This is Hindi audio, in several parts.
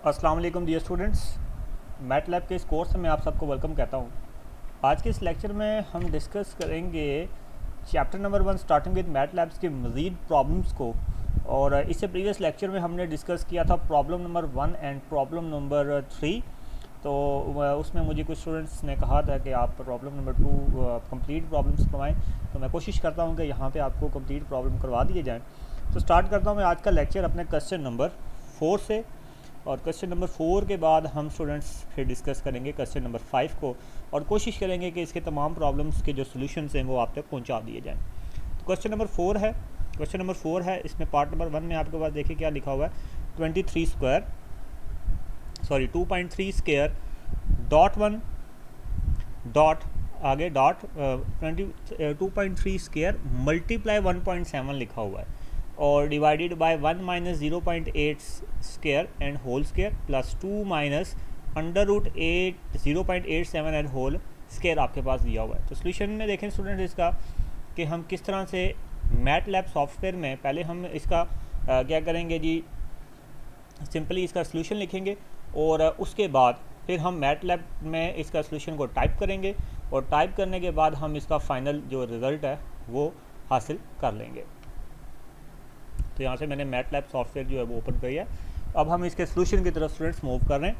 अस्सलाम वालेकुम डियर स्टूडेंट्स, मैटलैब के इस कोर्स में आप सबको वेलकम कहता हूँ। आज के इस लेक्चर में हम डिस्कस करेंगे चैप्टर नंबर 1 स्टार्टिंग विद मैटलैब्स के मज़ीद प्रॉब्लम्स को। और इससे प्रीवियस लेक्चर में हमने डिस्कस किया था problem number 1 and problem number 3। तो उसमें मुझे कुछ स्टूडेंट्स ने कहा था कि आप प्रॉब्लम नंबर 2 कंप्लीट प्रॉब्लम्स करवाएं, तो मैं कोशिश करता हूं कि यहाँ पे आपको कंप्लीट प्रॉब्लम करवा दिए जाएं। तो स्टार्ट करता हूं मैं आज का लेक्चर अपने क्वेश्चन नंबर 4 से, और क्वेश्चन नंबर 4 के बाद हम स्टूडेंट्स फिर डिस्कस करेंगे क्वेश्चन नंबर 5 को, और कोशिश करेंगे कि इसके तमाम प्रॉब्लम्स के जो सोल्यूशंस हैं वो आप तक पहुँचा दिए जाएँ। तो क्वेश्चन नंबर 4 है, इसमें पार्ट नंबर 1 में आपके पास देखिए क्या लिखा हुआ है। 2.3 स्क्वायर डॉट 1 डॉट आगे डॉट 2.3 स्क्वायर मल्टीप्लाई 1.7 लिखा हुआ है, और divided by 1 minus 0.8 square and whole square plus 2 minus under root 0.87 and whole square आपके पास दिया हुआ है। तो सोल्यूशन में देखें स्टूडेंट इसका कि हम किस तरह से मैटलैब सॉफ्टवेयर में पहले हम इसका क्या करेंगे जी, सिंपली इसका सोल्यूशन लिखेंगे और उसके बाद फिर हम मैटलैब में इसका सोल्यूशन को टाइप करेंगे, और टाइप करने के बाद हम इसका फाइनल जो रिज़ल्ट है वो हासिल कर लेंगे। तो यहाँ से मैंने मैटलैब सॉफ्टवेयर जो है वो ओपन करी है। अब हम इसके सोल्यूशन की तरफ स्टूडेंट्स मूव कर रहे हैं।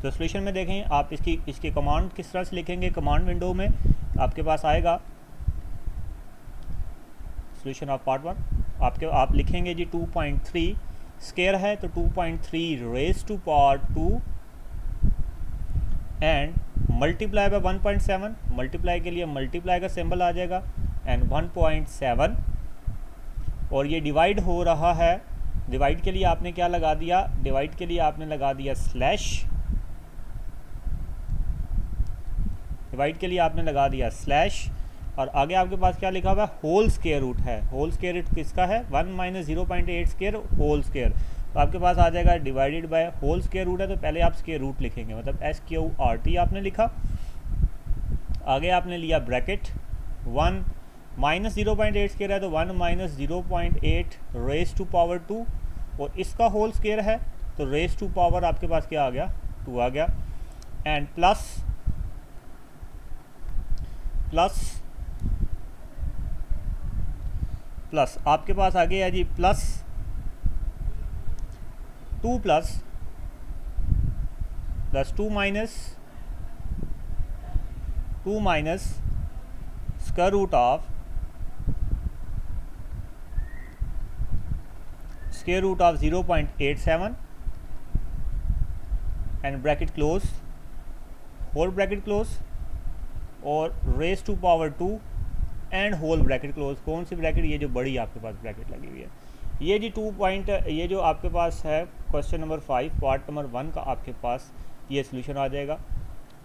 तो सोल्यूशन में देखें आप इसकी कमांड किस तरह से लिखेंगे। कमांड विंडो में आपके पास आएगा सोल्यूशन ऑफ पार्ट 1, आप लिखेंगे जी 2.3 स्क्वायर है तो 2.3 raise to power 2 and multiply by 1.7, multiply के लिए मल्टीप्लाई का सिंबल आ जाएगा एंड 1.7, और ये डिवाइड हो रहा है। डिवाइड के लिए आपने क्या लगा दिया, डिवाइड के लिए आपने लगा दिया स्लैश, डिवाइड के लिए आपने लगा दिया स्लैश, और आगे आपके पास क्या लिखा हुआ है, होल स्क्वायर रूट है। होल स्क्वायर रूट किसका है, 1 माइनस 0.8 स्क्वायर होल स्क्वायर। तो आपके पास आ जाएगा divided by whole square root है, तो पहले आप स्क्वायर रूट लिखेंगे, मतलब SQRT आपने लिखा। आगे आपने लिया ब्रैकेट, 1 माइनस 0.8 स्क्वायर है तो 1 माइनस 0.8 रेज टू पावर 2, और इसका होल स्क्वायर है तो रेज टू पावर आपके पास क्या आ गया, 2 आ गया, एंड प्लस आपके पास आ गया जी plus 2 plus 2 minus square root of 0.87 and bracket close, whole bracket close, और raise to power 2 and whole bracket close. कौन सी ब्रैकेट, ये जो बड़ी आपके पास ब्रैकेट लगी हुई है, ये जी ये जो आपके पास है क्वेश्चन नंबर 5 पार्ट नंबर 1 का आपके पास ये सोल्यूशन आ जाएगा।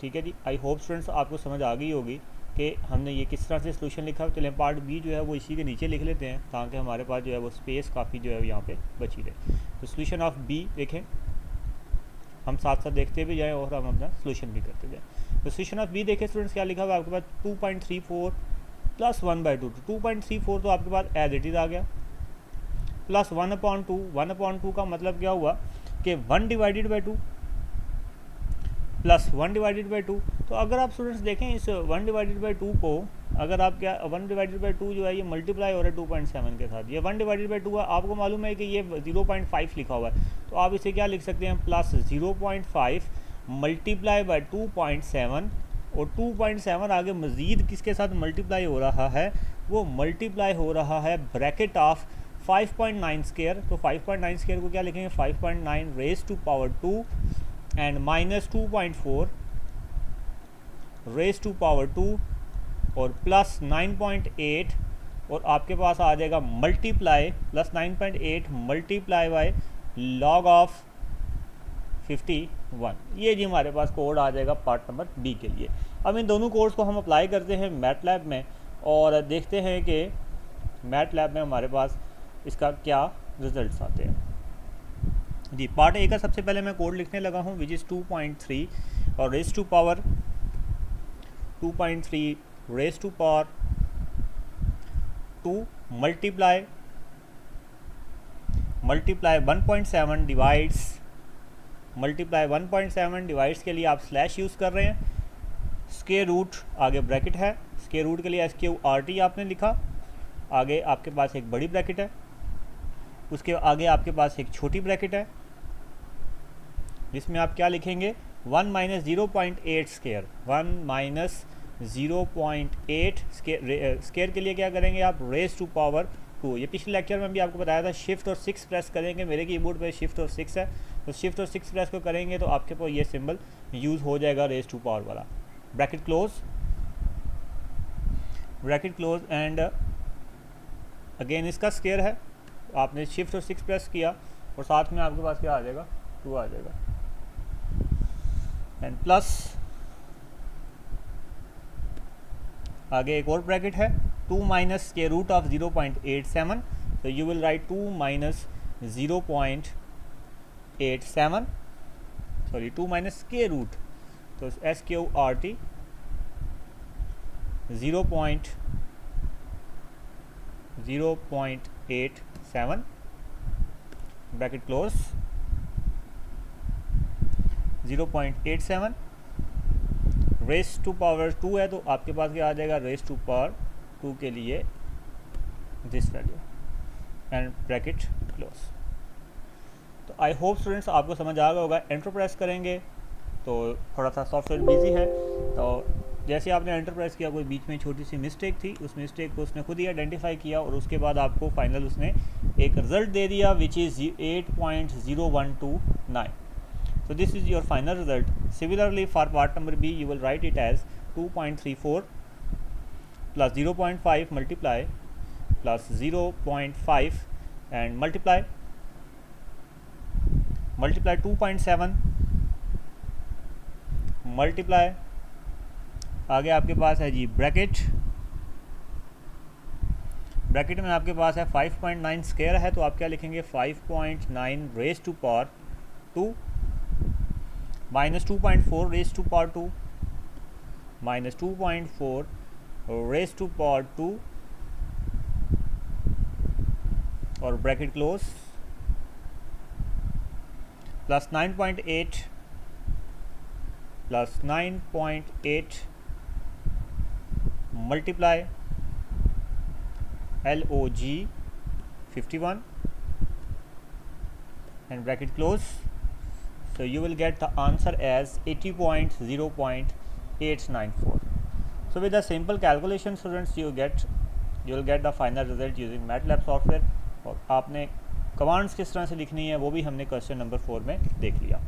ठीक है जी, आई होप स्टूडेंट्स आपको समझ आ गई होगी कि हमने ये किस तरह से सोल्यूशन लिखा है। चलें पार्ट बी जो है वो इसी के नीचे लिख लेते हैं, ताकि हमारे पास जो है वो स्पेस काफ़ी जो है यहाँ पे बची रहे। तो सोल्यूशन ऑफ बी देखें, हम साथ साथ देखते भी जाएँ और हम अपना सोल्यूशन भी करते जाएँ। तो सोल्यूशन ऑफ बी देखें स्टूडेंट्स क्या लिखा हुआ है आपके पास, 2.34 प्लस 1/2। 2.34 तो आपके पास एज इट इज़ आ गया, प्लस 1/2 का मतलब क्या हुआ कि 1 divided by 2 plus 1 divided by 2। तो अगर आप स्टूडेंट्स देखें इस 1 डिवाइडेड बाई 2 को, अगर आप क्या 1 डिवाइडेड बाई 2 जो है ये मल्टीप्लाई हो रहा है 2.7 के साथ, ये 1 डिवाइडेड बाई 2 है, आपको मालूम है कि ये 0.5 लिखा हुआ है, तो आप इसे क्या लिख सकते हैं, प्लस 0.5 मल्टीप्लाई बाई 2.7, और 2.7 आगे मज़ीद किसके साथ मल्टीप्लाई हो रहा है, वो मल्टीप्लाई हो रहा है ब्रैकेट ऑफ 5.9 स्क्वायर। तो 5.9 स्क्वायर को क्या लिखेंगे, 5.9 raise to power 2 and minus 2.4 raise to power 2, और प्लस 9.8, और आपके पास आ जाएगा multiply plus 9.8 multiply by log of 51। ये जी हमारे पास कोड आ जाएगा पार्ट नंबर बी के लिए। अब इन दोनों कोड्स को हम अप्लाई करते हैं मैटलैब में, और देखते हैं कि मैटलैब में हमारे पास इसका क्या रिजल्ट्स आते हैं जी। पार्ट ए का सबसे पहले मैं कोड लिखने लगा हूँ, विच इज़ 2.3 और raise to power 2.3 raise to power 2 multiply 1.7 divides multiply 1.7 divides के लिए आप स्लैश यूज़ कर रहे हैं, स्क्वायर रूट आगे ब्रैकेट है, स्क्वायर रूट के लिए SQRT आपने लिखा, आगे आपके पास एक बड़ी ब्रैकेट है, उसके आगे आपके पास एक छोटी ब्रैकेट है जिसमें आप क्या लिखेंगे 1 माइनस 0.8 स्क्वायर, 1 माइनस 0.8 स्क्वायर के लिए क्या करेंगे आप रेज टू पावर 2। ये पिछले लेक्चर में भी आपको बताया था, शिफ्ट और 6 प्रेस करेंगे, मेरे कीबोर्ड पे शिफ्ट और 6 है, तो शिफ्ट और 6 प्रेस को करेंगे तो आपके पास ये सिंबल यूज़ हो जाएगा रेज टू पावर वाला। ब्रैकेट क्लोज एंड अगेन इसका स्क्वायर है, आपने शिफ्ट और 6 प्रेस किया और साथ में आपके पास क्या आ जाएगा 2 आ जाएगा, एंड प्लस आगे एक और ब्रैकेट है 2 माइनस स्क्वायर रूट ऑफ 0.87, तो you will write 2 minus 0.87, sorry 2 minus square root, तो SQRT 0.87 bracket close 0.87 raise to power 2 है, तो आपके पास क्या आ जाएगा रेस टू पावर 2 के लिए this value and bracket close. तो आई होप स्टूडेंट्स आपको समझ आ गया होगा। एंटर प्रेस करेंगे तो थोड़ा सा सॉफ्टवेयर बिजी है, तो जैसे आपने एंटर प्रेस किया कोई बीच में छोटी सी मिस्टेक थी, उस मिस्टेक को उसने खुद ही आइडेंटिफाई किया और उसके बाद आपको फाइनल उसने एक रिजल्ट दे दिया which is 8.0129। So this is your final result. Similarly for part number B you will write it as 2.34 plus 0.5 multiply plus 0.5 and multiply 2.7 multiply आगे आपके पास है जी ब्रैकेट में आपके पास है 5.9 स्क्वायर है, तो आप क्या लिखेंगे 5.9 raise to power 2 minus 2.4 raise to power 2 minus 2.4 raise to power 2 और bracket close plus 9.8 plus 9.8 multiply LOG 51 and bracket close. So you will get the answer as 80.0.894. So with the simple calculation students you will get the final result using MATLAB software। और आपने कमांड्स किस तरह से लिखनी है वो भी हमने क्वेश्चन नंबर 4 में देख लिया।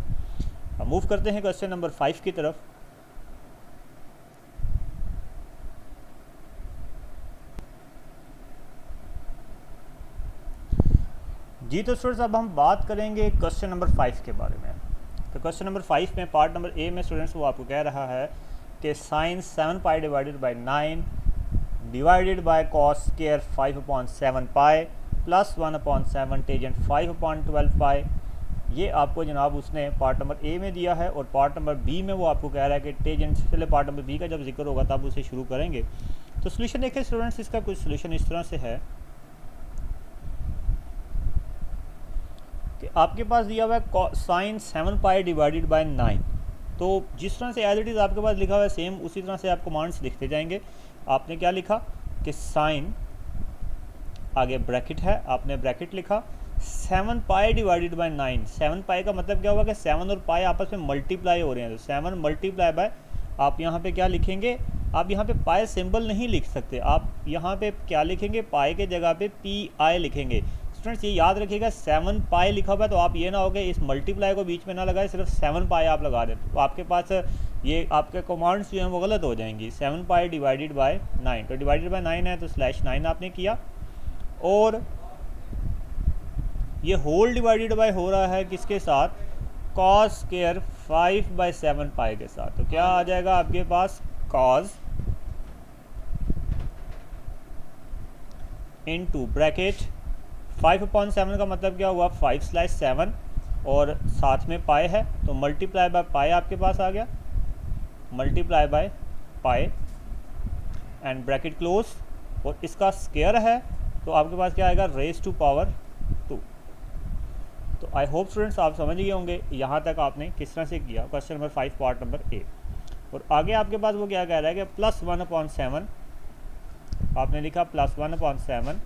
अब मूव करते हैं क्वेश्चन नंबर 5 की तरफ। जी तो स्टूडेंट्स अब हम बात करेंगे क्वेश्चन नंबर 5 के बारे में। तो क्वेश्चन नंबर 5 में पार्ट नंबर ए में स्टूडेंट्स वो आपको कह रहा है कि sine 7 pi divided by 9 divided by cos square 5/7 pi plus 1/7 tangent 5/12 pi. ये आपको जनाब उसने पार्ट नंबर ए में दिया है और पार्ट नंबर बी में वो आपको कह रहा है कि टेजेंट से पहले पार्ट नंबर बी का जब जिक्र होगा तब उसे शुरू करेंगे। तो सोल्यूशन देखिए स्टूडेंट्स, इसका कुछ सोल्यूशन इस तरह से है कि आपके पास दिया हुआ है साइन 7 पाई डिवाइडेड बाय 9। तो जिस तरह से एज इट इज़ आपके पास लिखा हुआ है सेम उसी तरह से आप कमांड्स लिखते जाएंगे। आपने क्या लिखा कि साइन आगे ब्रैकेट है, आपने ब्रैकेट लिखा 7 पाई डिवाइडेड बाय 9। 7 पाई का मतलब क्या होगा कि 7 और पाई आपस में मल्टीप्लाई हो रहे हैं, तो 7 मल्टीप्लाई बाय आप यहाँ पे क्या लिखेंगे, आप यहाँ पे पाई सिंबल नहीं लिख सकते, आप यहाँ पे क्या लिखेंगे पाई के जगह पे PI लिखेंगे। स्टूडेंट्स ये याद रखिएगा 7 पाई लिखा हुआ है, तो आप ये ना हो गए इस मल्टीप्लाई को बीच में ना लगाए, सिर्फ 7 पाई आप लगा दें तो आपके पास ये आपके कमांड्स जो हैं वो गलत हो जाएंगी। 7 पाई डिवाइडेड बाय 9, तो डिवाइडेड बाय 9 है तो /9 आपने किया और ये होल डिवाइडेड बाय हो रहा है किसके साथ, कॉस स्क्वायर 5/7 पाई के साथ। तो क्या आ जाएगा आपके पास कॉस इनटू ब्रैकेट 5/7 का मतलब क्या हुआ 5/7 और साथ में पाई है तो मल्टीप्लाई बाय पाई आपके पास आ गया, multiply by pi and bracket close और इसका स्क्वायर है तो आपके पास क्या आएगा रेज टू पावर 2। तो आई होप स्टूडेंट्स आप समझ गए होंगे यहाँ तक आपने किस तरह से किया क्वेश्चन नंबर 5 पार्ट नंबर ए। और आगे आपके पास वो क्या कह रहा है कि +1/7 आपने लिखा +1/7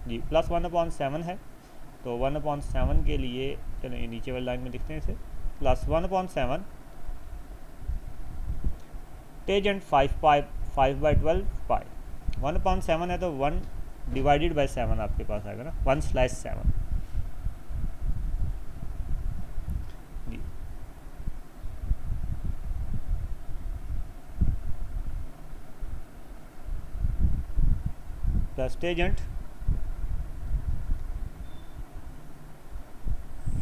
जी, +1/7 है। तो 1/7 के लिए चलिए नीचे वाली लाइन में लिखते हैं इसे, +1/7 टेजेंट 5/12 पाई। 1/7 है तो 1/7 आपके पास आएगा ना, 1/7 जी। Plus tangent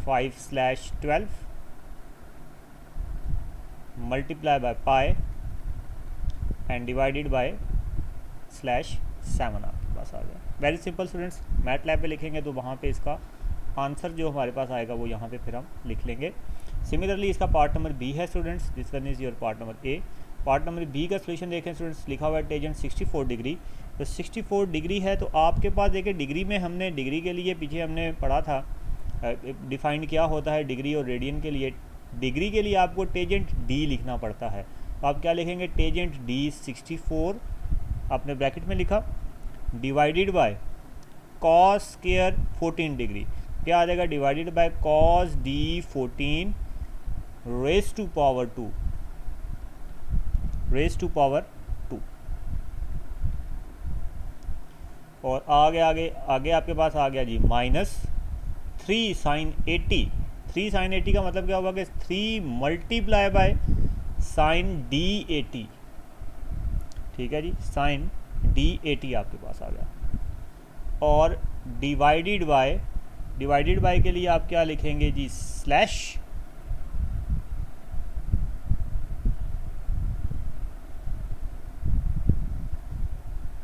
5/12 multiply by pi and divided by /7 आपके पास आ गया। Very simple students, MATLAB पे लिखेंगे तो वहाँ पे इसका आंसर जो हमारे पास आएगा वो यहाँ पे फिर हम लिख लेंगे। सिमिलरली इसका पार्ट नंबर बी है students, this one is your part number A. Part number B का सोल्यूशन देखें स्टूडेंट्स, लिखा हुआ है टेजेंट 64 डिग्री। तो 64 डिग्री है तो आपके पास देखिए डिग्री में हमने डिग्री के लिए पीछे हमने पढ़ा था डिफाइंड क्या होता है डिग्री और रेडियन के लिए। डिग्री के लिए आपको टेजेंट डी लिखना पड़ता है। तो आप क्या लिखेंगे, टेजेंट डी 64 आपने ब्रैकेट में लिखा divided by cos square 14 degree, क्या आ जाएगा, divided by cos D 14 raise to power 2 और आगे आपके पास आ गया जी -3 sin 80। 3 sin 80 का मतलब क्या होगा कि 3 मल्टीप्लाई बाय साइन डी 80, ठीक है जी, साइन डी 80 आपके पास आ गया। और डिवाइडेड बाय के लिए आप क्या लिखेंगे जी, स्लैश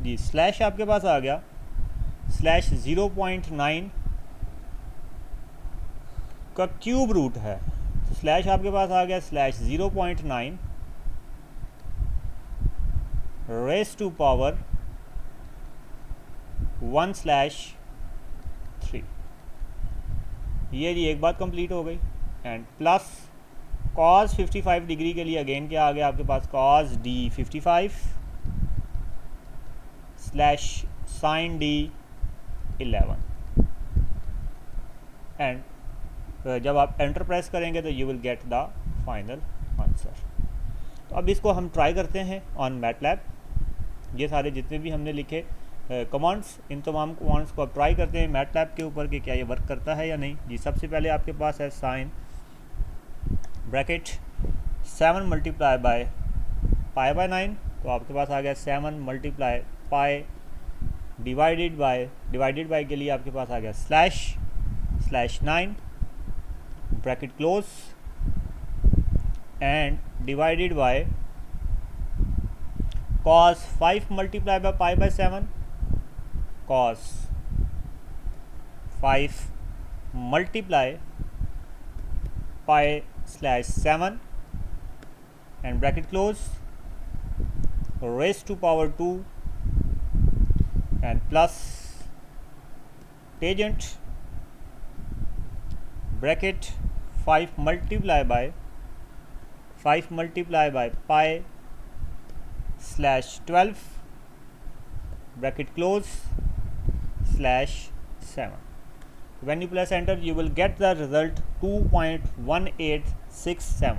जी, स्लैश आपके पास आ गया स्लैश 0.9 का क्यूब रूट है। तो स्लैश आपके पास आ गया स्लैश 0.9 रेज टू पावर 1/3। ये जी एक बात कंप्लीट हो गई। एंड प्लस कॉस 55 डिग्री के लिए अगेन क्या आ गया आपके पास, cos D 55 slash sine D 11। And जब आप एंटर प्रेस करेंगे तो you will get the final answer. तो अब इसको हम ट्राई करते हैं ऑन मैटलैब। ये सारे जितने भी हमने लिखे कमांड्स, इन तमाम कमांड्स को आप ट्राई करते हैं मैटलैब के ऊपर कि क्या ये वर्क करता है या नहीं जी। सबसे पहले आपके पास है साइन ब्रैकेट 7 मल्टीप्लाई बाय π/9, तो आपके पास आ गया 7 मल्टीप्लाई पाई डिवाइडेड बाय के लिए आपके पास आ गया /9 bracket close and divided by cos 5 multiply by π/7 cos 5 multiply π/7 and bracket close raise to power 2 and plus tangent bracket 5 multiply by π/12 bracket close /7. When you press enter you will get the result 2.1867.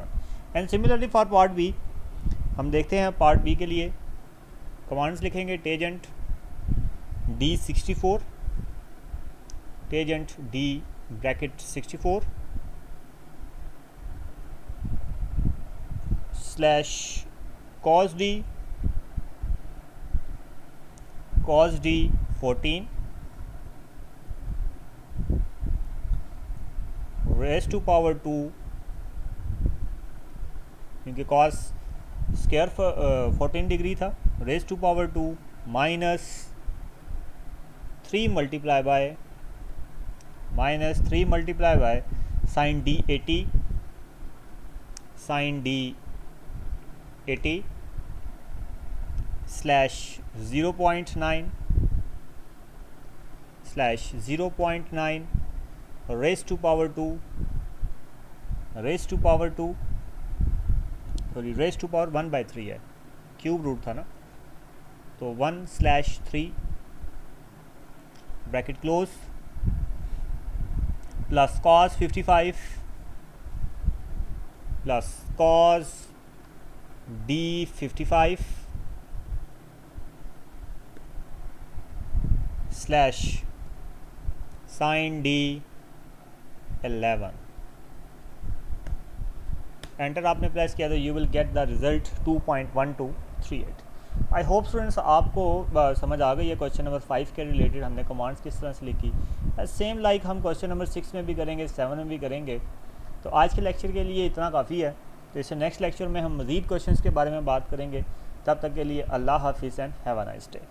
and similarly for part B हम देखते हैं पार्ट बी के लिए कमांड्स लिखेंगे tangent D 64 tangent D bracket 64 slash cos d 14 raise to power 2 क्योंकि cos स्क्वायर 14 डिग्री था, raise to power 2 -3 multiply by sine D 80 slash 0.9 raise to power 2 raise to power 1/3 है, क्यूब रूट था ना, तो 1/3 bracket close plus cos 55 plus cos d 55 slash sin d 11। Enter आपने प्रेस किया तो you will get the result 2.1238। I hope students आपको समझ आ गई है क्वेश्चन नंबर 5 के रिलेटेड हमने कमांड्स किस तरह से लिखी। सेम लाइक हम क्वेश्चन नंबर 6 में भी करेंगे, 7 में भी करेंगे। तो आज के लेक्चर के लिए इतना काफ़ी है। तो इससे नेक्स्ट लेक्चर में हम मज़ीद क्वेश्चंस के बारे में बात करेंगे। तब तक के लिए अल्लाह हाफिज़ and have a nice day.